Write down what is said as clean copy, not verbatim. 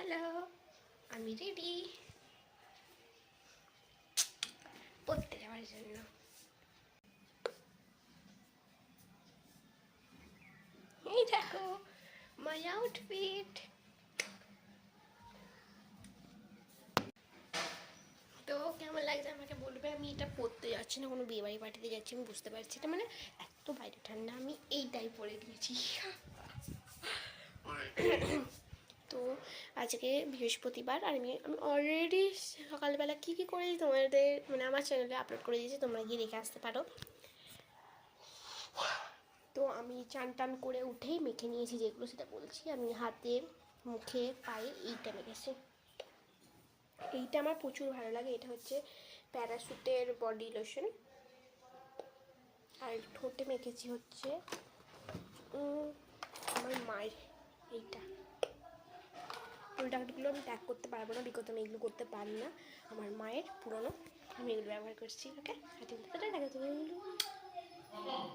Hello, আমি ready পড়তে যাওয়ার জন্য। এই দেখো মাই আউটফিট। তো কেমন লাগছে আমাকে বলবে। আমি এটা পরতে যাচ্ছি না, কোনো বিয়েবাড়ি পার্টিতে যাচ্ছি, আমি বুঝতে পারছি এটা মানে এত বাইরে ঠান্ডা, আমি এইটাই পরে গিয়েছি। তো আজকে বৃহস্পতিবার আর আমি অলরেডি সকালবেলা কী কী করেছি তোমাদের মানে আমার চ্যানেলে আপলোড করে দিয়েছি, তোমরা গিয়ে দেখে আসতে পারো। তো আমি চান টান করে উঠেই মেখে নিয়েছি, যেগুলো সেটা বলছি। আমি হাতে মুখে পায়ে এইটা মেখেছি, এইটা আমার প্রচুর ভালো লাগে। এটা হচ্ছে প্যারাশুটের বডি লোশন। আর ঠোঁটে মেখেছি হচ্ছে আমার মায়ের এইটা। প্রোডাক্টগুলো আমি ট্যাগ করতে পারবো না, বিকজ আমি এগুলো করতে পারি না। আমার মায়ের পুরনো, আমি এগুলো ব্যবহার করছি। ওকে, হাতে দেখা